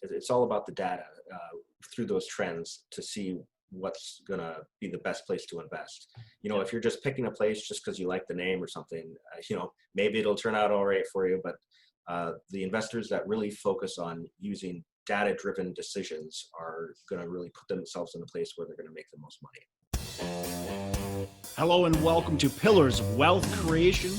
it's all about the data through those trends to see what's going to be the best place to invest. If you're just picking a place just because you like the name or something, maybe it'll turn out all right for you. But the investors that really focus on using data-driven decisions are going to really put themselves in a place where they're going to make the most money. Hello and welcome to Pillars of Wealth Creation,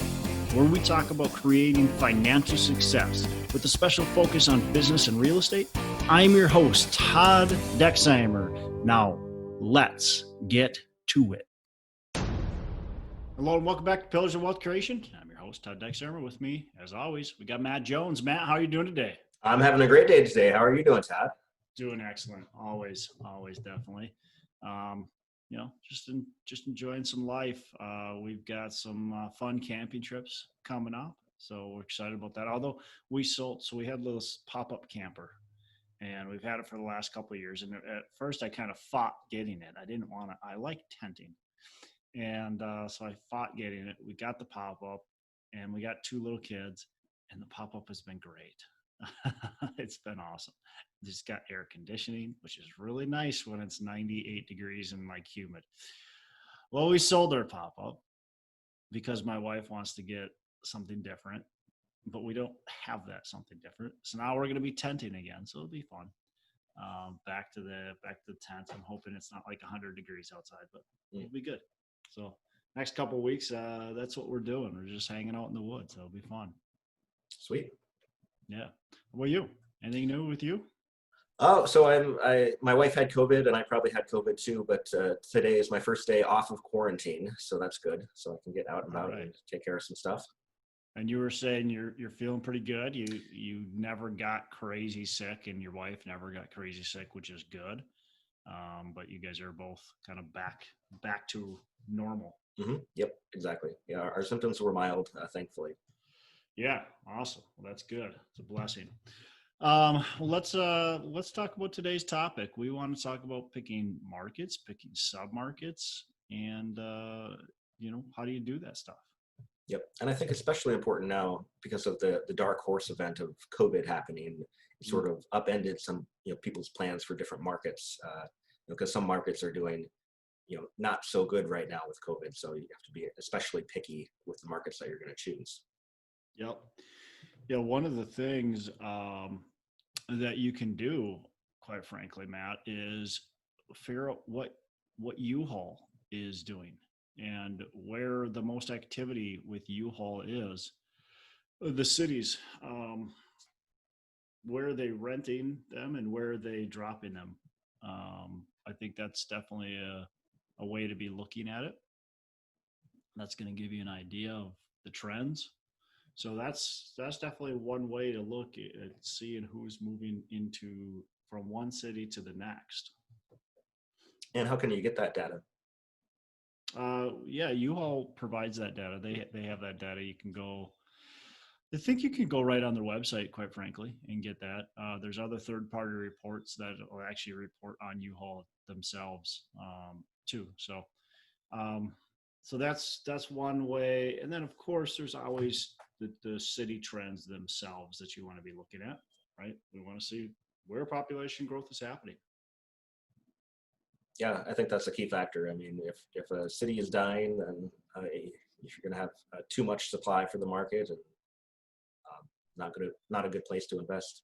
where we talk about creating financial success with a special focus on business and real estate. I'm your host, Todd Dexheimer. Now, let's get to it. Hello and welcome back to Pillars of Wealth Creation. I'm your host, Todd Dexheimer. With me, as always, we got Matt Jones. Matt, how are you doing today? I'm having a great day today. How are you doing, Todd? Doing excellent. Always, definitely. Just enjoying some life. We've got some fun camping trips coming up, so we're excited about that. Although we had this pop-up camper, and we've had it for the last couple of years. And at first, I kind of fought getting it. I didn't want to. I like tenting, and so I fought getting it. We got the pop-up, and we got two little kids, and the pop-up has been great. It's been awesome. Just got air conditioning, which is really nice when it's 98 degrees and like humid. Well, we sold our pop-up because my wife wants to get something different, but we don't have that something different. So now we're going to be tenting again. So it'll be fun. Back to the tent. I'm hoping it's not like 100 degrees outside, but it'll be good. So next couple of weeks, that's what we're doing. We're just hanging out in the woods. So it'll be fun. Sweet. Yeah. What about you? Anything new with you? Oh, so my wife had COVID and I probably had COVID too, but today is my first day off of quarantine. So that's good. So I can get out and about and take care of some stuff. And you were saying you're feeling pretty good. You never got crazy sick and your wife never got crazy sick, which is good. But you guys are both kind of back to normal. Mm-hmm. Yep, exactly. Yeah, our symptoms were mild, thankfully. Yeah, awesome. Well, that's good. It's a blessing. Well, let's talk about today's topic. We want to talk about picking markets, picking sub-markets, and how do you do that stuff? Yep, and I think especially important now because of the dark horse event of COVID happening. It sort of upended some people's plans for different markets because some markets are doing not so good right now with COVID. So you have to be especially picky with the markets that you're going to choose. Yep. Yeah, one of the things that you can do, quite frankly, Matt, is figure out what U-Haul is doing and where the most activity with U-Haul is. The cities, where are they renting them and where are they dropping them? I think that's definitely a way to be looking at it. That's going to give you an idea of the trends. So that's definitely one way to look at seeing who's moving from one city to the next. And how can you get that data? U-Haul provides that data. They have that data. You can go. I think you can go right on their website, quite frankly, and get that. There's other third-party reports that will actually report on U-Haul themselves too. So that's one way. And then of course there's always the city trends themselves that you want to be looking at, right? We want to see where population growth is happening. Yeah, I think that's a key factor. I mean, if a city is dying, then if you're going to have too much supply for the market, and not a good place to invest.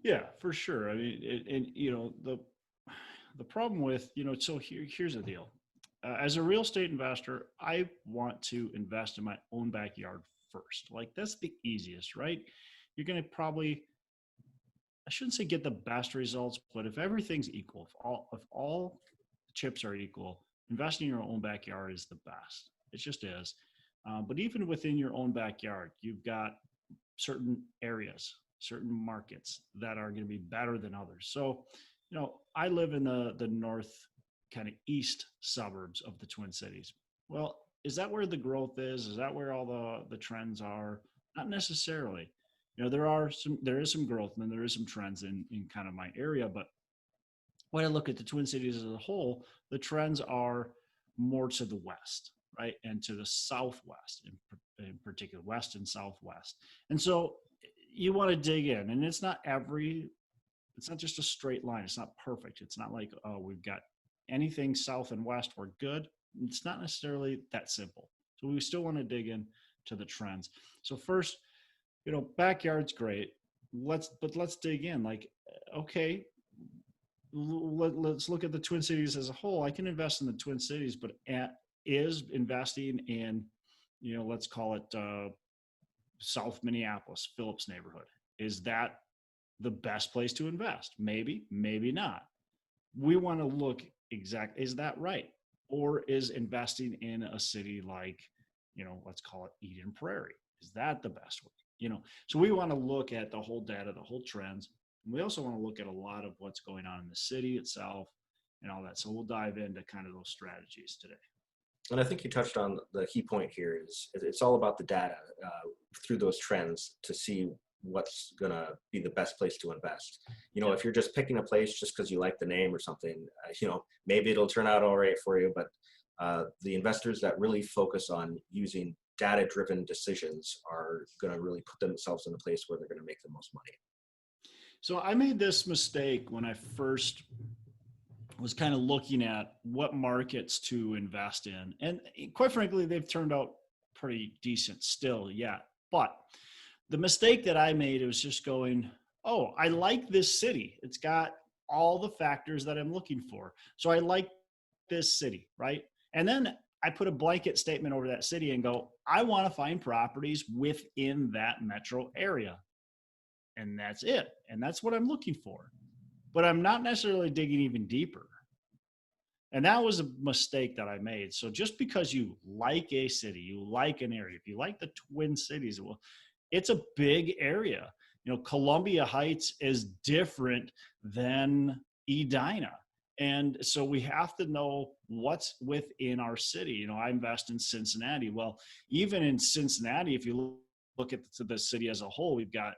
Yeah, for sure. I mean, the problem with so here's the deal. As a real estate investor, I want to invest in my own backyard first. Like that's the easiest, right? You're going to probably, I shouldn't say get the best results, but if everything's equal, if all chips are equal, investing in your own backyard is the best. It just is. But even within your own backyard, you've got certain areas, certain markets that are going to be better than others. So, I live in the north kind of east suburbs of the Twin Cities. Well, is that where the growth is? Is that where all the trends are? Not necessarily. There is some growth and then there is some trends in kind of my area. But when I look at the Twin Cities as a whole, the trends are more to the west, right? And to the southwest in particular, west and southwest. And so, you want to dig in, and it's not just a straight line. It's not perfect. It's not like, oh, we've got anything south and west, we're good. It's not necessarily that simple. So we still want to dig in to the trends. So first, backyard's great. Let's dig in. Like, okay, let's look at the Twin Cities as a whole. I can invest in the Twin Cities, but is investing in, let's call it South Minneapolis, Phillips neighborhood, is that the best place to invest? Maybe, maybe not. We want to look exactly, is that right? Or is investing in a city like, let's call it Eden Prairie, is that the best way? So we want to look at the whole data, the whole trends. And we also want to look at a lot of what's going on in the city itself and all that. So we'll dive into kind of those strategies today. And I think you touched on the key point here is it's all about the data through those trends to see what's going to be the best place to invest. If you're just picking a place just because you like the name or something, maybe it'll turn out all right for you. But the investors that really focus on using data-driven decisions are going to really put themselves in a place where they're going to make the most money. So I made this mistake when I first was kind of looking at what markets to invest in. And quite frankly, they've turned out pretty decent still yet. But the mistake that I made was just going, oh, I like this city. It's got all the factors that I'm looking for. So I like this city, right? And then I put a blanket statement over that city and go, I want to find properties within that metro area. And that's it. And that's what I'm looking for. But I'm not necessarily digging even deeper. And that was a mistake that I made. So just because you like a city, you like an area, if you like the Twin Cities, well, it's a big area. Columbia Heights is different than Edina. And so we have to know what's within our city. I invest in Cincinnati. Well, even in Cincinnati, if you look at the city as a whole, we've got,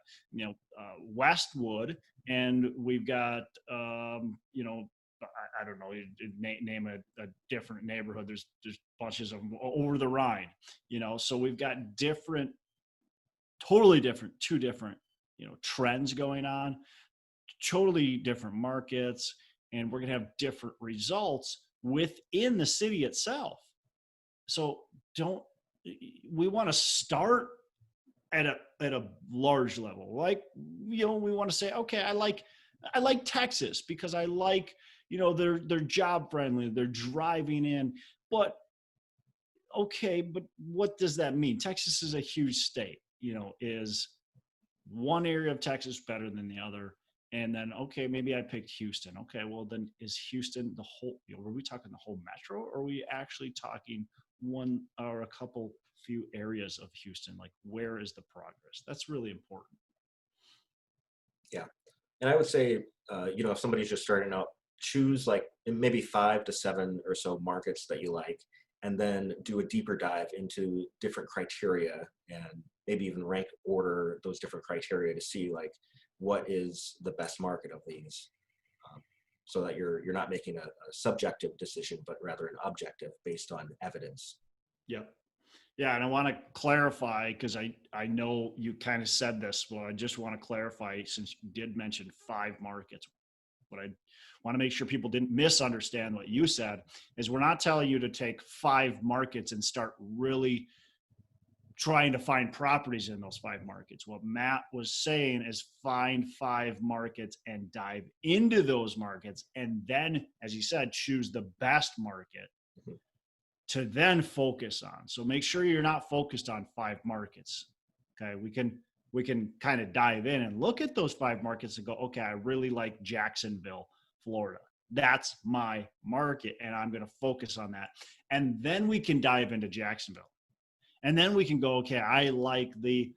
Westwood, and we've got, I don't know, name a different neighborhood. There's bunches of them over the Rhine, so we've got totally different, two different, trends going on, totally different markets. And we're going to have different results within the city itself. So we want to start at a large level. Like, we want to say, okay, I like Texas because I like, they're job friendly, they're driving in, but okay, but what does that mean? Texas is a huge state, is one area of Texas better than the other? And then, okay, maybe I picked Houston. Okay, well then is Houston the whole, are we talking the whole metro, or are we actually talking one or a couple few areas of Houston? Like, where is the progress? That's really important. Yeah. And I would say, if somebody's just starting out, choose like maybe 5 to 7 or so markets that you like, and then do a deeper dive into different criteria and maybe even rank order those different criteria to see like what is the best market of these, so that you're not making a subjective decision, but rather an objective based on evidence. Yep. Yeah, and I want to clarify, because I know you kind of said this, but I just want to clarify, since you did mention 5 markets. What I want to make sure people didn't misunderstand what you said is we're not telling you to take 5 markets and start really trying to find properties in those 5 markets. What Matt was saying is find 5 markets and dive into those markets. And then, as you said, choose the best market to then focus on. So make sure you're not focused on 5 markets. Okay. We can kind of dive in and look at those 5 markets and go, okay, I really like Jacksonville, Florida. That's my market, and I'm going to focus on that. And then we can dive into Jacksonville. And then we can go, okay, I like the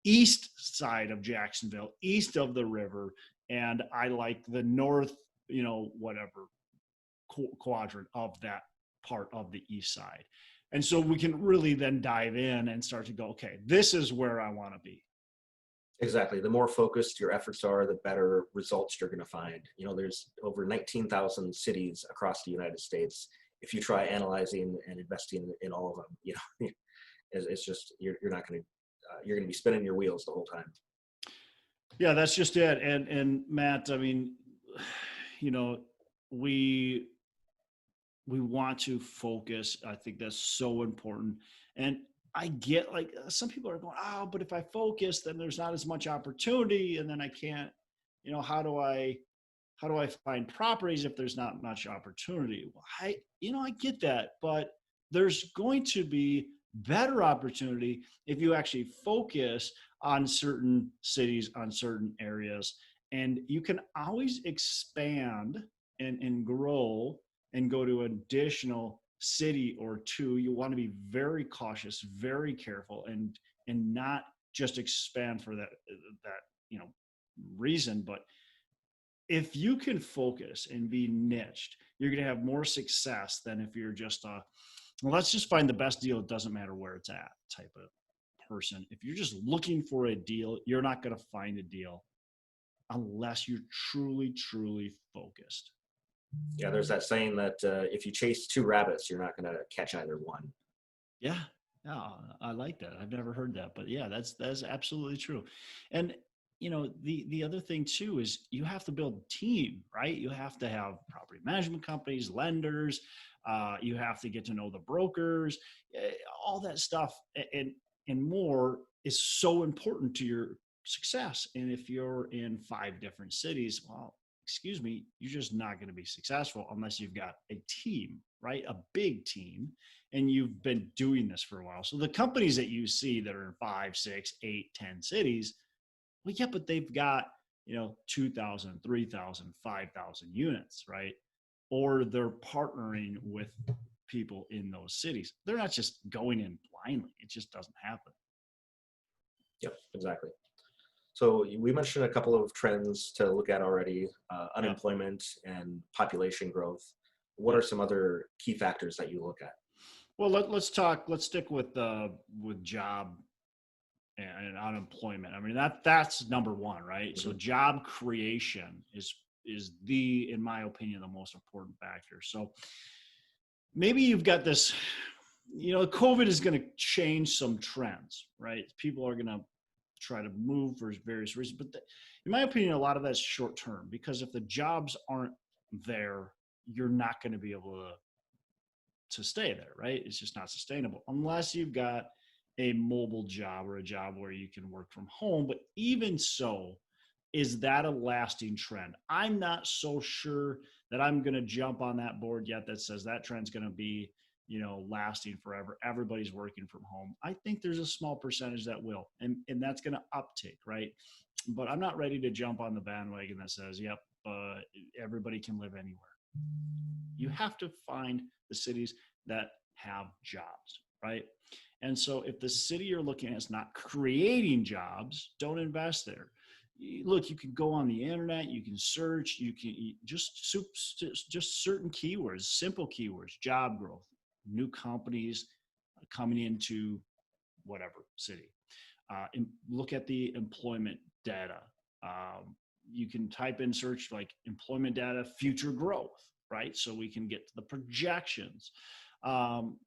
east side of Jacksonville, east of the river, and I like the north, whatever quadrant of that part of the east side. And so we can really then dive in and start to go, okay, this is where I want to be. Exactly. The more focused your efforts are, the better results you're going to find. There's over 19,000 cities across the United States. If you try analyzing and investing in all of them, it's just, you're not going to, you're going to be spinning your wheels the whole time. Yeah, that's just it. And Matt, I mean, you know, we we want to focus. I think that's so important. And I get like some people are going, oh, but if I focus, then there's not as much opportunity, and then I can't, how do I find properties if there's not much opportunity? Well, I get that, but there's going to be better opportunity if you actually focus on certain cities, on certain areas, and you can always expand and grow and go to an additional city or two. You want to be very cautious, very careful, and not just expand for that you know reason, but if you can focus and be niched, you're going to have more success than if you're just well, let's just find the best deal. It doesn't matter where it's at type of person. If you're just looking for a deal, you're not going to find a deal unless you're truly, truly focused. Yeah, there's that saying that if you chase two rabbits, you're not going to catch either one. Yeah. Yeah, I like that. I've never heard that, but yeah, that's absolutely true. And the other thing too is you have to build a team, right? You have to have property management companies, lenders. You have to get to know the brokers, all that stuff, and more is so important to your success. And if you're in 5 different cities, well, excuse me, you're just not going to be successful unless you've got a team, right? A big team, and you've been doing this for a while. So the companies that you see that are in 5, 6, 8, 10 cities, well, yeah, but they've got, 2,000, 3,000, 5,000 units, right? Or they're partnering with people in those cities. They're not just going in blindly. It just doesn't happen. Yep, exactly. So we mentioned a couple of trends to look at already, Yep. unemployment and population growth. What are Yep. some other key factors that you look at? Well, let's stick with job and unemployment. I mean, that's number one, right? So Mhm. job creation is in my opinion, the most important factor. So maybe you've got this, COVID is going to change some trends, right? People are going to try to move for various reasons, but in my opinion, a lot of that's short term, because if the jobs aren't there, you're not going to be able to stay there, right? It's just not sustainable unless you've got a mobile job or a job where you can work from home. But even so, is that a lasting trend? I'm not so sure that I'm going to jump on that board yet that says that trend's going to be, lasting forever. Everybody's working from home. I think there's a small percentage that will, and that's going to uptick, right? But I'm not ready to jump on the bandwagon that says, yep, everybody can live anywhere. You have to find the cities that have jobs, right? And so if the city you're looking at is not creating jobs, don't invest there. Look, you can go on the internet, you can search, you can just certain keywords, simple keywords, job growth, new companies coming into whatever city. And look at the employment data. You can type in search like employment data, future growth, right? So we can get to the projections. Um,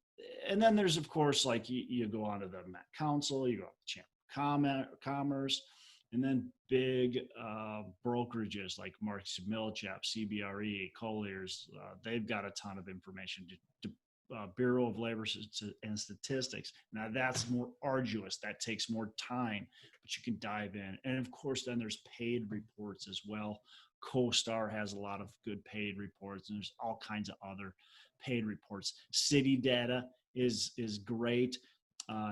and then there's, of course, like you go on to the Met Council, you go to the Chamber of Commerce, and then big brokerages like Marks Millichap, CBRE, Colliers. They've got a ton of information to Bureau of Labor and Statistics. Now that's more arduous. That takes more time, but you can dive in. And of course, then there's paid reports as well. CoStar has a lot of good paid reports, and there's all kinds of other paid reports. City data is great.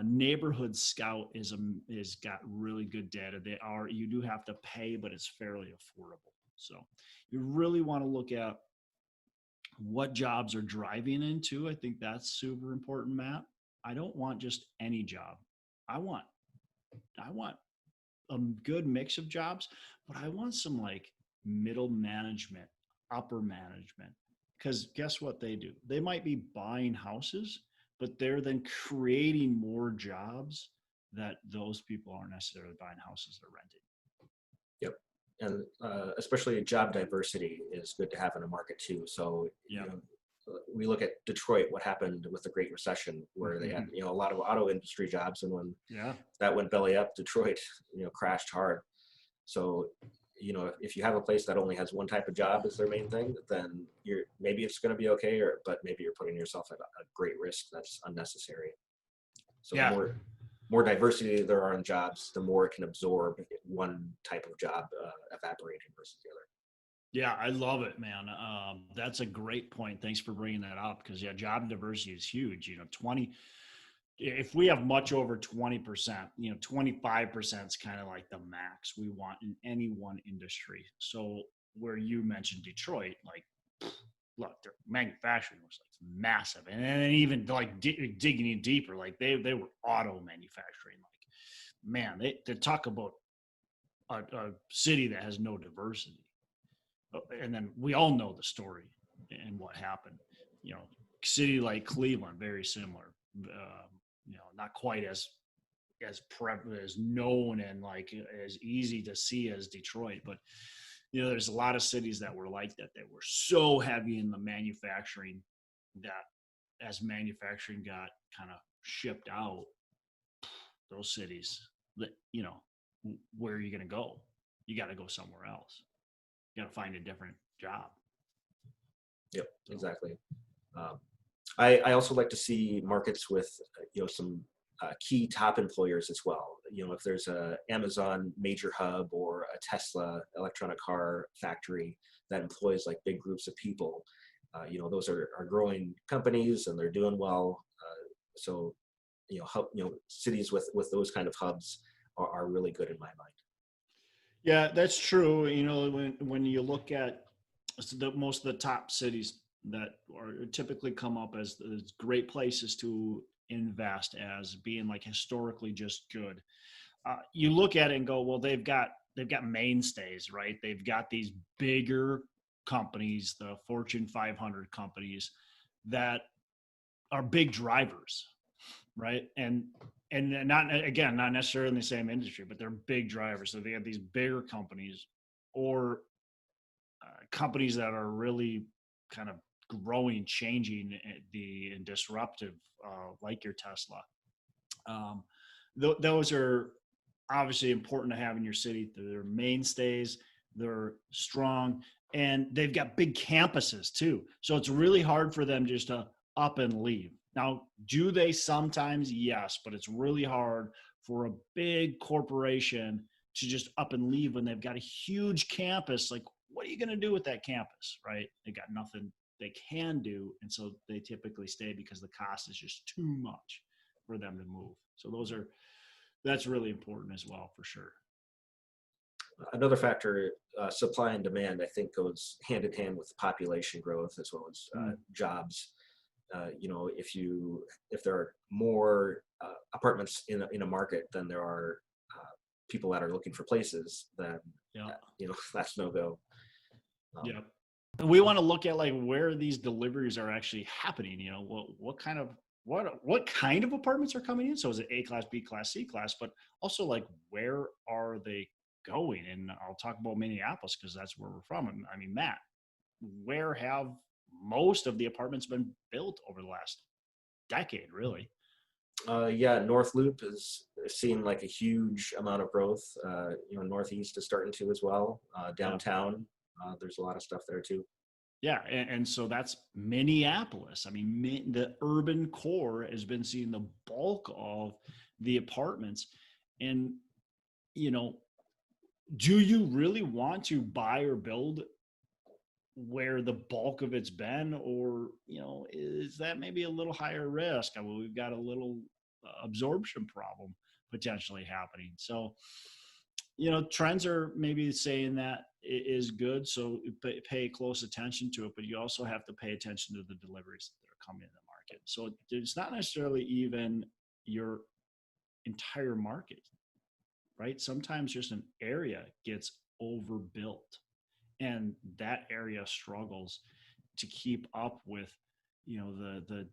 Neighborhood Scout is got really good data. You do have to pay, but it's fairly affordable. So you really want to look at what jobs are driving into. I think that's super important, Matt. I don't want just any job. I want a good mix of jobs, but I want some like middle management, upper management. Because guess what they do? They might be buying houses, but they're then creating more jobs that those people aren't necessarily buying houses, they're renting. Yep. And especially job diversity is good to have in a market too. So, Yeah. We look at Detroit, what happened with the Great Recession, where they had, a lot of auto industry jobs. And when Yeah. that went belly up, Detroit, crashed hard. So, if you have a place that only has one type of job as their main thing, then maybe it's going to be okay, but maybe you're putting yourself at a great risk that's unnecessary. So the Yeah. more diversity there are in jobs, the more it can absorb one type of job evaporating versus the other. Yeah, I love it, man. That's a great point. Thanks for bringing that up because job diversity is huge. 20, if we have much over 20%, 25% is kind of like the max we want in any one industry. So where you mentioned Detroit, like, look, their manufacturing was like massive, and then even like digging in deeper, like they were auto manufacturing. Like, man, they talk about a city that has no diversity. And then we all know the story and what happened. City like Cleveland, very similar. Not quite as known and like as easy to see as Detroit, but there's a lot of cities that were like that. They were so heavy in the manufacturing that as manufacturing got kind of shipped out, those cities that where are you going to go? You got to go somewhere else. You got to find a different job. Yep, exactly. I also like to see markets with some key top employers as well. If there's a Amazon major hub or a Tesla electronic car factory that employs like big groups of people, those are growing companies and they're doing well. So cities with those kind of hubs are really good in my mind. Yeah, that's true. When you look at most of the top cities that are typically come up as great places to invest as being like historically just good. You look at it and go, well, they've got mainstays, right? They've got these bigger companies, the Fortune 500 companies that are big drivers, right? And not necessarily in the same industry, but they're big drivers. So they have these bigger companies or companies that are really kind of growing, changing and disruptive, like your Tesla. Those are obviously important to have in your city. They're mainstays. They're strong, and they've got big campuses too. So it's really hard for them just to up and leave. Now, do they sometimes? Yes, but it's really hard for a big corporation to just up and leave when they've got a huge campus. Like, what are you going to do with that campus, right? They got nothing they can do, and so they typically stay because the cost is just too much for them to move. So that's really important as well, for sure. Another factor, supply and demand, I think goes hand in hand with population growth as well as jobs. If there are more apartments in a market than there are people that are looking for places, then that's no go. Yeah. We want to look at like where these deliveries are actually happening. What kind of apartments are coming in? So is it A class, B class, C class, but also like where are they going? And I'll talk about Minneapolis because that's where we're from. I mean, Matt, where have most of the apartments been built over the last decade, really? North Loop is seeing like a huge amount of growth. Northeast is starting to as well. Downtown, there's a lot of stuff there too. Yeah, and so that's Minneapolis. I mean, the urban core has been seeing the bulk of the apartments. And, do you really want to buy or build where the bulk of it's been, or is that maybe a little higher risk? I mean, we've got a little absorption problem potentially happening. So trends are maybe saying that it is good, so pay close attention to it, but you also have to pay attention to the deliveries that are coming in the market. So it's not necessarily even your entire market, right? Sometimes just an area gets overbuilt, and that area struggles to keep up with the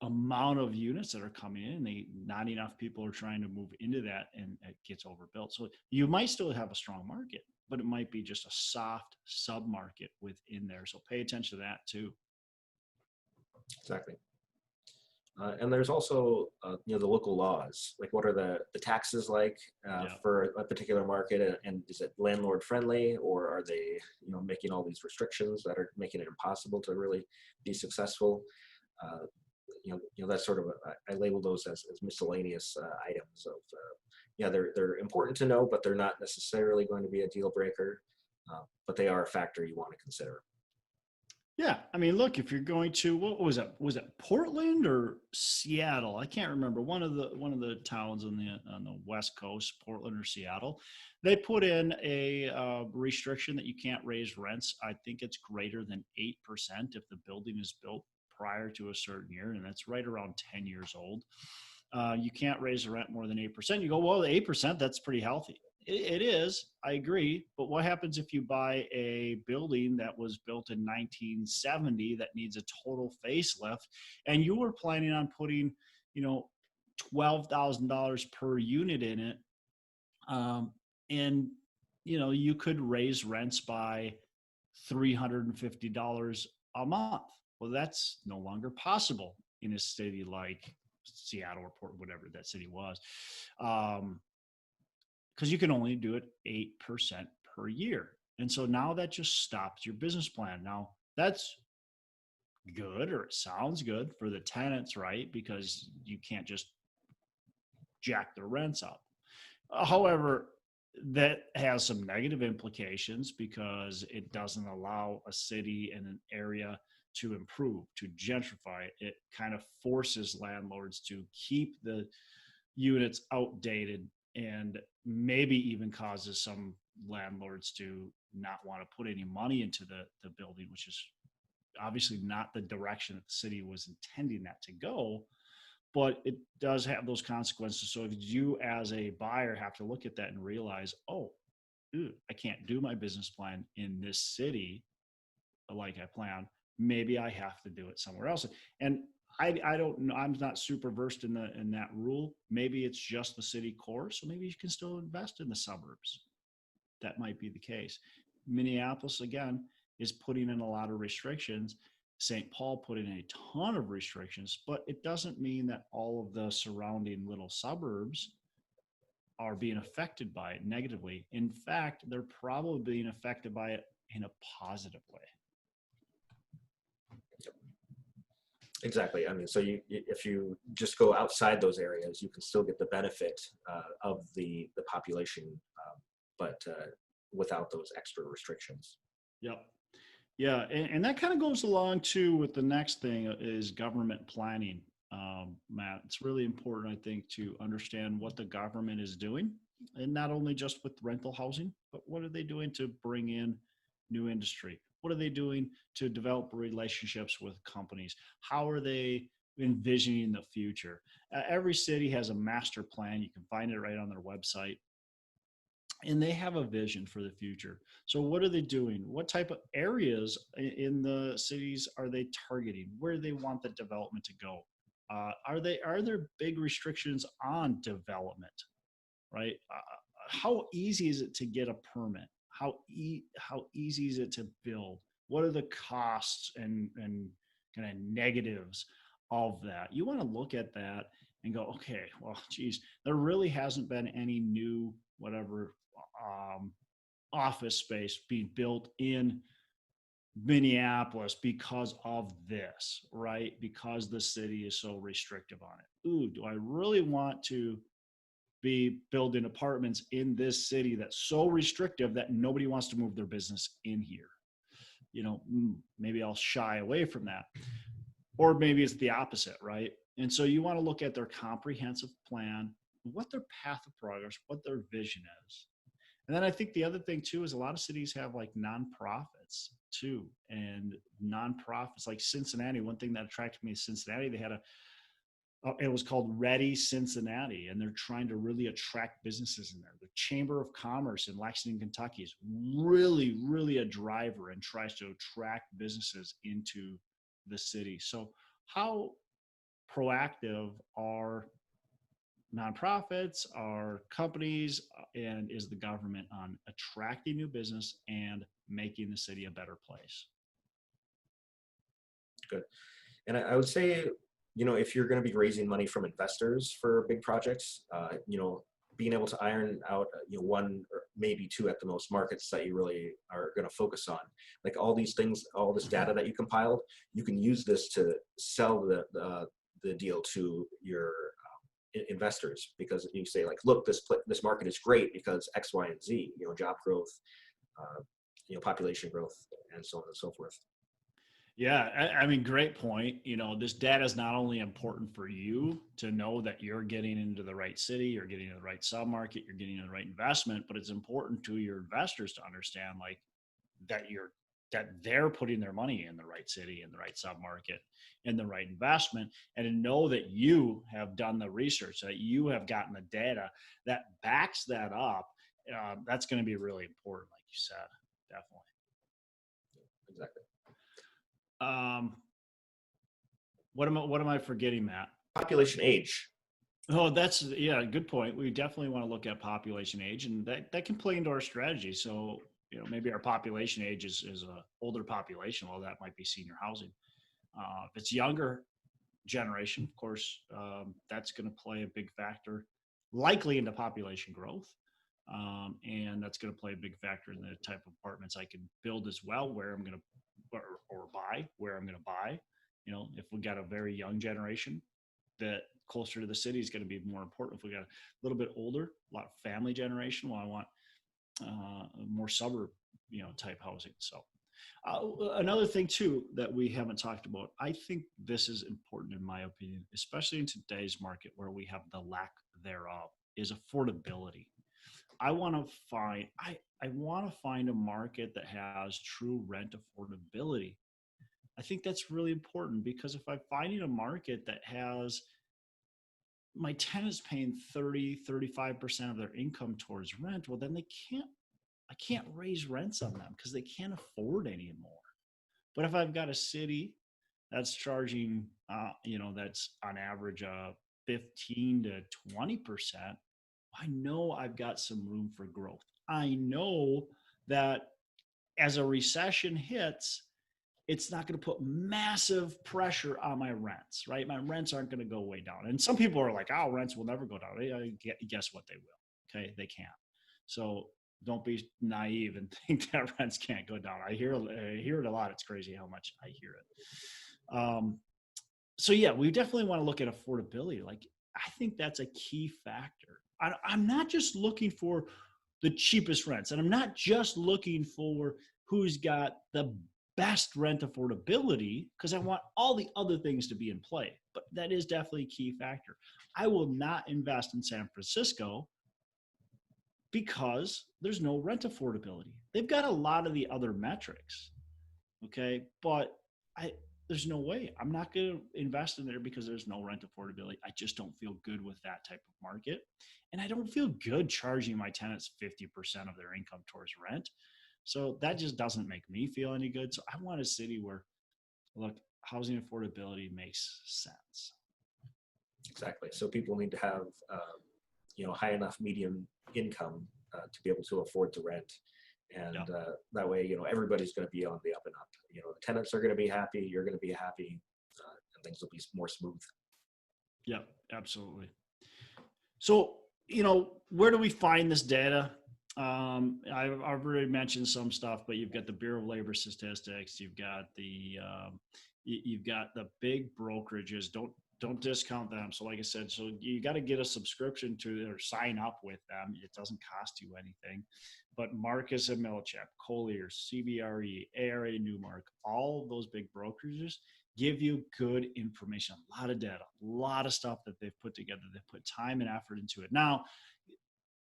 amount of units that are coming in. Not enough people are trying to move into that, and it gets overbuilt. So you might still have a strong market, but it might be just a soft sub market within there. So pay attention to that too. Exactly. And there's also, the local laws. Like, what are the taxes like Yeah. for a particular market, and is it landlord friendly, or are they, making all these restrictions that are making it impossible to really be successful? Uh, that's sort of I label those as miscellaneous items of, yeah, they're important to know, but they're not necessarily going to be a deal breaker, but they are a factor you want to consider. Yeah, I mean, look, if you're going to, what was it? Was it Portland or Seattle? I can't remember. One of the towns on the West Coast, Portland or Seattle, they put in a restriction that you can't raise rents. I think it's greater than 8% if the building is built prior to a certain year, and that's right around 10 years old. You can't raise the rent more than 8%. You go, well, the 8%, that's pretty healthy. It is, I agree. But what happens if you buy a building that was built in 1970 that needs a total facelift, and you were planning on putting, $12,000 per unit in it, and you could raise rents by $350 a month. Well, that's no longer possible in a city like Seattle or Portland, whatever that city was. Because you can only do it 8% per year. And so now that just stops your business plan. Now that's good, or it sounds good for the tenants, right? Because you can't just jack their rents up. However, that has some negative implications because it doesn't allow a city and an area to improve, to gentrify. It kind of forces landlords to keep the units outdated, and maybe even causes some landlords to not want to put any money into the building, which is obviously not the direction that the city was intending that to go. But it does have those consequences. So if you as a buyer have to look at that and realize, oh, I can't do my business plan in this city like I planned, maybe I have to do it somewhere else. And I don't know. I'm not super versed in that rule. Maybe it's just the city core, so maybe you can still invest in the suburbs. That might be the case. Minneapolis again is putting in a lot of restrictions. St. Paul put in a ton of restrictions, but it doesn't mean that all of the surrounding little suburbs are being affected by it negatively. In fact, they're probably being affected by it in a positive way. Exactly. I mean, so if you just go outside those areas, you can still get the benefit of the population, but without those extra restrictions. Yep. Yeah, and that kind of goes along too with the next thing is government planning, Matt. It's really important, I think, to understand what the government is doing, and not only just with rental housing, but what are they doing to bring in new industry? What are they doing to develop relationships with companies? How are they envisioning the future? Every city has a master plan. You can find it right on their website. And they have a vision for the future. So what are they doing? What type of areas in the cities are they targeting? Where do they want the development to go? Are there big restrictions on development, right? How easy is it to get a permit? How easy is it to build? What are the costs and kind of negatives of that? You want to look at that and go, okay, well, geez, there really hasn't been any new whatever office space being built in Minneapolis because of this, right? Because the city is so restrictive on it. Ooh, do I really want to be building apartments in this city that's so restrictive that nobody wants to move their business in here? Maybe I'll shy away from that. Or maybe it's the opposite, right? And so you want to look at their comprehensive plan, what their path of progress, what their vision is. And then I think the other thing too is a lot of cities have like nonprofits too, and nonprofits like Cincinnati. One thing that attracted me to Cincinnati, they had it was called Ready Cincinnati, and they're trying to really attract businesses in there. The Chamber of Commerce in Lexington, Kentucky is really, really a driver and tries to attract businesses into the city. So how proactive are nonprofits, are companies, and is the government on attracting new business and making the city a better place? Good. And I would say if you're going to be raising money from investors for big projects, being able to iron out, one or maybe two at the most markets that you really are going to focus on, like all these things, all this data that you compiled, you can use this to sell the deal to your investors, because you say like, look, this market is great because X, Y, and Z, job growth, population growth, and so on and so forth. Yeah, I mean, great point. This data is not only important for you to know that you're getting into the right city, you're getting into the right submarket, you're getting into the right investment, but it's important to your investors to understand like that they're putting their money in the right city, in the right submarket, in the right investment, and to know that you have done the research, that you have gotten the data that backs that up. That's going to be really important, like you said, definitely. Exactly. What am I forgetting, Matt? Population age. Oh, good point. We definitely want to look at population age, and that can play into our strategy. So, maybe our population age is a older population. Well, that might be senior housing. If it's younger generation, of course, that's going to play a big factor, likely into population growth. And that's going to play a big factor in the type of apartments I can build as well, where I'm going to or buy, where I'm going to buy. If we got a very young generation, that closer to the city is going to be more important. If we got a little bit older, a lot of family generation, well, I want more suburb, type housing. So another thing too that we haven't talked about, I think this is important in my opinion, especially in today's market where we have the lack thereof, is affordability. I want to find a market that has true rent affordability. I think that's really important, because if I'm finding a market that has my tenants paying 35% of their income towards rent, well, then I can't raise rents on them because they can't afford anymore. But if I've got a city that's charging, that's on average 15 to 20%, I know I've got some room for growth. I know that as a recession hits, it's not going to put massive pressure on my rents, right? My rents aren't going to go way down. And some people are like, oh, rents will never go down. Guess what? They will. Okay. They can't. So don't be naive and think that rents can't go down. I hear it a lot. It's crazy how much I hear it. So yeah, we definitely want to look at affordability. Like, I think that's a key factor. I'm not just looking for the cheapest rents, and I'm not just looking for who's got the best rent affordability, because I want all the other things to be in play. But that is definitely a key factor. I will not invest in San Francisco because there's no rent affordability. They've got a lot of the other metrics, okay? But there's no way. I'm not going to invest in there because there's no rent affordability. I just don't feel good with that type of market. And I don't feel good charging my tenants 50% of their income towards rent. So that just doesn't make me feel any good. So I want a city where, look, housing affordability makes sense. Exactly. So people need to have, high enough medium income to be able to afford to rent. And that way, everybody's going to be on the up and up. The tenants are going to be happy. You're going to be happy, and things will be more smooth. Yeah, absolutely. So, where do we find this data? I've already mentioned some stuff, but you've got the Bureau of Labor Statistics. You've got the big brokerages. Don't discount them. So like I said, so you got to get a subscription to or sign up with them. It doesn't cost you anything. But Marcus and Millichap, Colliers, CBRE, ARA Newmark, all of those big brokerages give you good information, a lot of data, a lot of stuff that they've put together. They put time and effort into it. Now,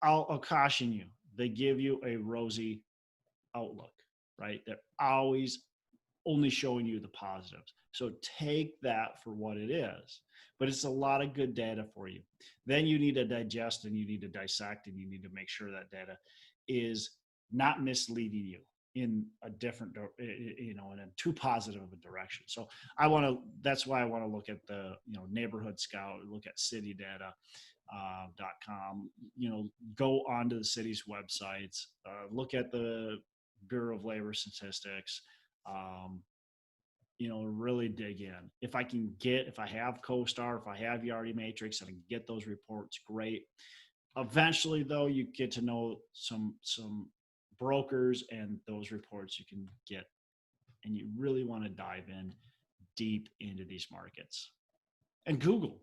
I'll caution you. They give you a rosy outlook, right? They're always only showing you the positives. So take that for what it is. But it's a lot of good data for you. Then you need to digest and you need to dissect and you need to make sure that data is not misleading you in a different, in a too positive of a direction. So that's why I want to look at the, Neighborhood Scout, look at city data. .com, go onto the city's websites, look at the Bureau of Labor Statistics, really dig in. If I have CoStar, if I have Yardi Matrix, and I can get those reports, great. Eventually, though, you get to know some brokers, and those reports you can get, and you really want to dive in deep into these markets. And Google,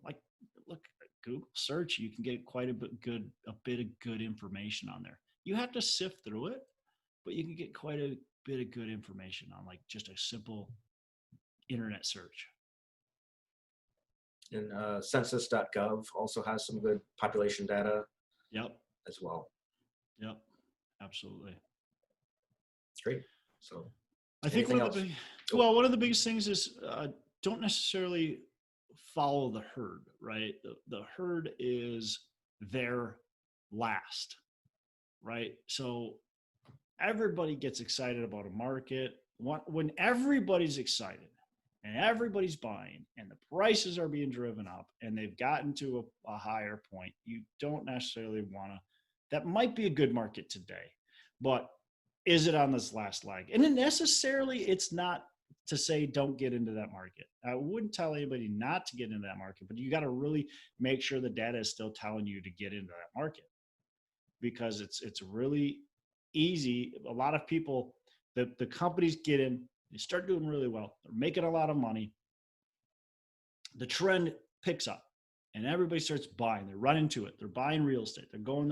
look, Google search, you can get quite a bit of good information on there. You have to sift through it, but you can get quite a bit of good information on just a simple internet search. And census.gov also has some good population data. Yep. As well. Yep. Absolutely. Great. So I think one of the biggest things is don't necessarily follow the herd, right? The herd is there last, right? So everybody gets excited about a market. When everybody's excited and everybody's buying and the prices are being driven up and they've gotten to a higher point, you don't necessarily want to. That might be a good market today, but is it on this last leg? And it's not to say don't get into that market. I wouldn't tell anybody not to get into that market, but you got to really make sure the data is still telling you to get into that market, because it's really easy. A lot of people, the companies get in, they start doing really well, they're making a lot of money, the trend picks up and everybody starts buying. They run into it, they're buying real estate, they're going,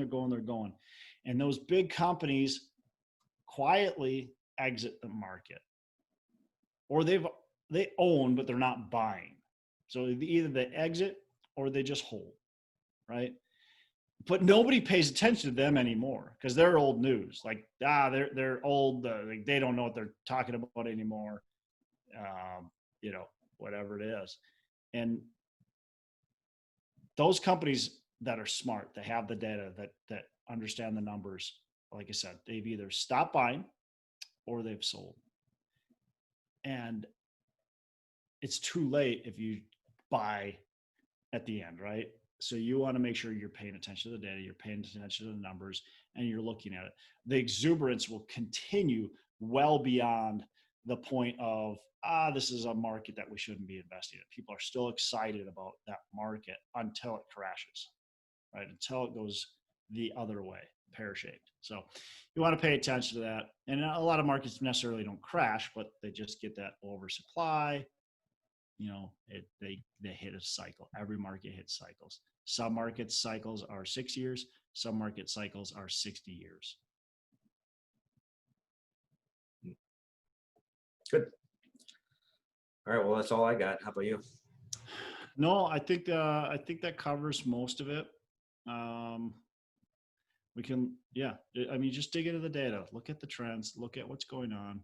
and those big companies quietly exit the market, or they own but they're not buying. So either they exit or they just hold, right? But nobody pays attention to them anymore because they're old news. They're old. They don't know what they're talking about anymore. Whatever it is. And those companies that are smart, that have the data, that understand the numbers, like I said, they've either stopped buying or they've sold. And it's too late if you buy at the end, right? So you want to make sure you're paying attention to the data, you're paying attention to the numbers, and you're looking at it. The exuberance will continue well beyond the point of, this is a market that we shouldn't be investing in. People are still excited about that market until it crashes, right? Until it goes the other way, pear-shaped. So you want to pay attention to that. And a lot of markets necessarily don't crash, but they just get that oversupply. They hit a cycle. Every market hits cycles. Some market cycles are 6 years. Some market cycles are 60 years. Good. All right. Well, that's all I got. How about you? No, I think that covers most of it. We can, just dig into the data, look at the trends, look at what's going on,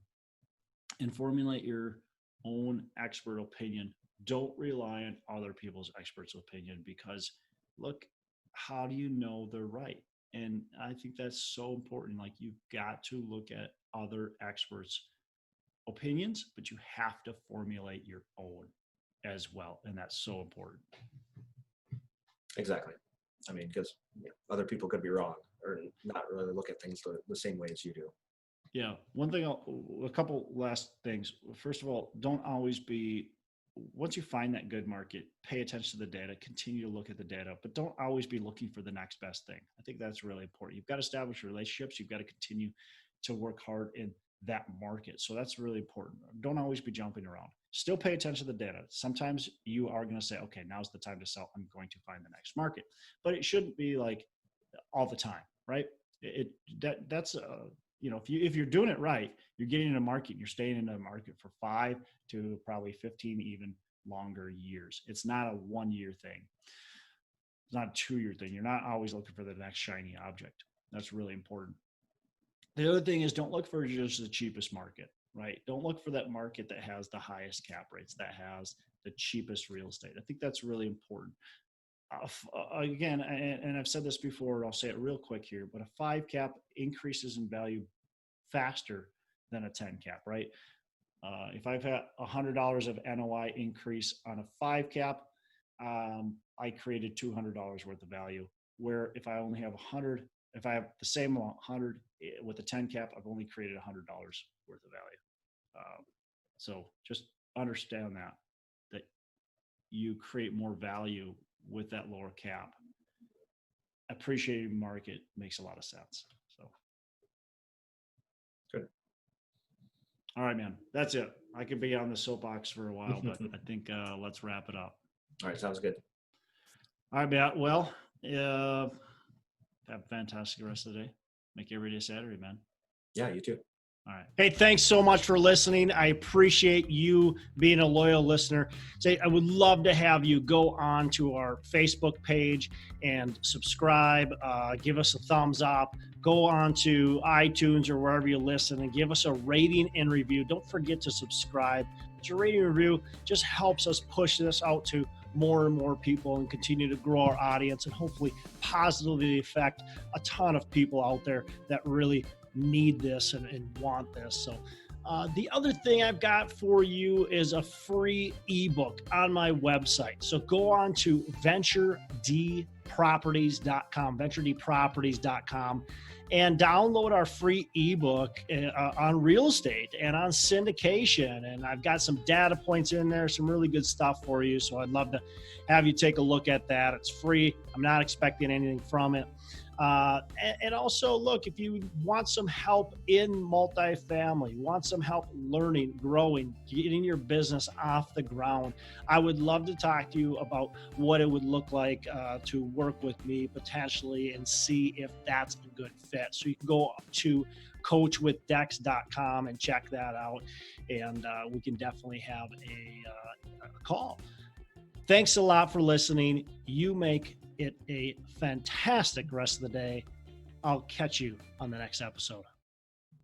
and formulate your own expert opinion. Don't rely on other people's experts' opinion, because look, how do you know they're right? And I think that's so important. You've got to look at other experts' opinions, but you have to formulate your own as well. And that's so important. Exactly. I mean, because other people could be wrong or not really look at things the same way as you do. Yeah. One thing, a couple last things. First of all, once you find that good market, pay attention to the data, continue to look at the data, but don't always be looking for the next best thing. I think that's really important. You've got to establish relationships. You've got to continue to work hard in that market. So that's really important. Don't always be jumping around. Still pay attention to the data. Sometimes you are going to say, okay, now's the time to sell. I'm going to find the next market, but it shouldn't be all the time, right? If you're doing it right, you're getting in a market and you're staying in a market for 5 to probably 15, even longer years. It's not a 1 year thing. It's not a 2 year thing. You're not always looking for the next shiny object. That's really important. The other thing is, don't look for just the cheapest market, right? Don't look for that market that has the highest cap rates, that has the cheapest real estate. I think that's really important. Again, and I've said this before, I'll say it real quick here, but a 5 cap increases in value faster than a 10 cap, right? If I've had $100 of NOI increase on a 5 cap, I created $200 worth of value. Where if I only have 100, if I have the same amount, 100 with a 10 cap, I've only created $100 worth of value. So just understand that you create more value with that lower cap. Appreciating market makes a lot of sense. So. Good. All right, man. That's it. I could be on the soapbox for a while, but I think let's wrap it up. All right. Sounds good. All right, Matt. Well, have a fantastic rest of the day. Make every day Saturday, man. Yeah, you too. All right. Hey, thanks so much for listening. I appreciate you being a loyal listener. I would love to have you go on to our Facebook page and subscribe. Give us a thumbs up. Go on to iTunes or wherever you listen and give us a rating and review. Don't forget to subscribe. But your rating and review just helps us push this out to more and more people and continue to grow our audience and hopefully positively affect a ton of people out there that really need this and want this. So the other thing I've got for you is a free ebook on my website. So go on to venturedproperties.com, and download our free ebook on real estate and on syndication. And I've got some data points in there, some really good stuff for you. So I'd love to have you take a look at that. It's free. I'm not expecting anything from it. And also, look, if you want some help in multifamily, want some help learning, growing, getting your business off the ground, I would love to talk to you about what it would look like to work with me potentially and see if that's a good fit. So you can go to coachwithdex.com and check that out, and we can definitely have a call. Thanks a lot for listening. You make it a fantastic rest of the day. I'll catch you on the next episode.